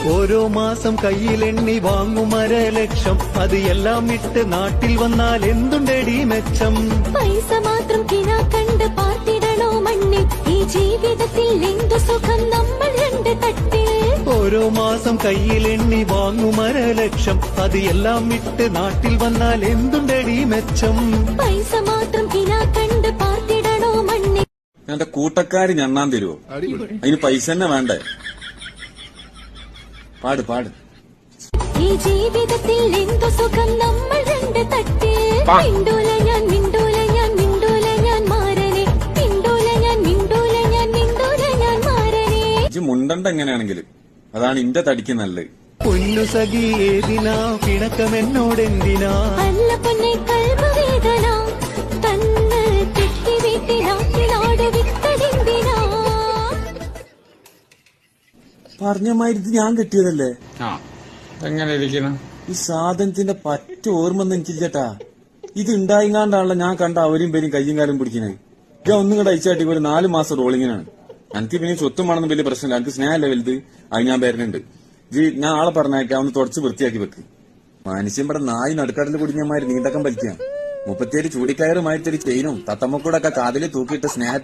ഓരോ മാസം കയ്യിലെണ്ണി വാങ്ങും 1,00,000. അത് എല്ലാം ഇട്ട് നാട്ടിൽ വന്നാൽ എന്തുണ്ടടി മെച്ചം? പൈസ മാത്രം കിനാ കണ്ട് പാർത്തിടണോ മണ്ണിൽ? ഈ ജീവിതത്തിൽ എന്തു സുഖം നമ്മൾ രണ്ട് തട്ടിൽ. ഓരോ മാസം കയ്യിലെണ്ണി വാങ്ങും 1,00,000. അത് എല്ലാം ഇട്ട് നാട്ടിൽ വന്നാൽ എന്തുണ്ടടി മെച്ചം? പൈസ മാത്രം കിനാ കണ്ട് പാർത്തിടണോ മണ്ണിൽ. എന്റെ കൂട്ടക്കാരി ഞണ്ണാൻ തരുവോ? അതിന് പൈസ തന്നെ വേണ്ടേ? പാട് പാട്. ഈ ജീവിതത്തിൽ എന്തു സുഖം നമ്മൾ രണ്ട് തട്ടിൽ. മിണ്ടൂല ഞാൻ മിണ്ടൂല ഞാൻ മിണ്ടൂല ഞാൻ മാരനെ. മിണ്ടൂല ഞാൻ മിണ്ടൂല ഞാൻ മിണ്ടൂല ഞാൻ മാരനെ. ഇജ്ജ് മുണ്ടണ്ട എങ്ങനെയാണെങ്കിലും അതാണ് ഇന്റെ തടിക്ക് നല്ലത്. പൊന്നു സഖി ഏതിനാ പിണക്കമെന്നോടെന്തിനാ? അല്ല പൊന്നെ കൽബവേദന തന്ന് തെറ്റി വീട്ടിനാട്ടിനാട് വിട്ടതെന്തിനാ? പറഞ്ഞമാതിരി ഞാൻ കിട്ടിയതല്ലേ. എങ്ങനെ ഇരിക്കണം? ഈ സാധനത്തിന്റെ പറ്റ ഓർമ്മൊന്നും എനിക്കില്ലട്ടാ. ഇത് ഉണ്ടായിങ്ങാണ്ടാണല്ലോ ഞാൻ കണ്ട അവരും പേരും കയ്യും കാലും പിടിക്കുന്നത്. ഞാൻ ഒന്നും കൂടെ അയച്ചാട്ടി ഒരു 4 മാസം റോളിങ്ങിനാണ്. എനിക്ക് പിന്നെ സ്വത്തും വേണമെന്ന് വലിയ പ്രശ്നമില്ല. എനിക്ക് സ്നേഹമല്ല വലുത്. അത് ഞാൻ പേരുന്നുണ്ട്. ഞാൻ ആളെ പറഞ്ഞേക്കാം, ഒന്ന് തുടച്ച് വൃത്തിയാക്കി വെക്ക്. മനുഷ്യൻ ഇവിടെ നായി നടുക്കാട്ടിൽ കുടിഞ്ഞമാര് നീണ്ടക്കം വലിക്കാം. 37 ചൂടിക്കയറുമായിട്ടൊരു ചെയിനും തത്തമ്മക്കൂടൊക്കെ കാതിൽ തൂക്കിയിട്ട് സ്നേഹത്തിൽ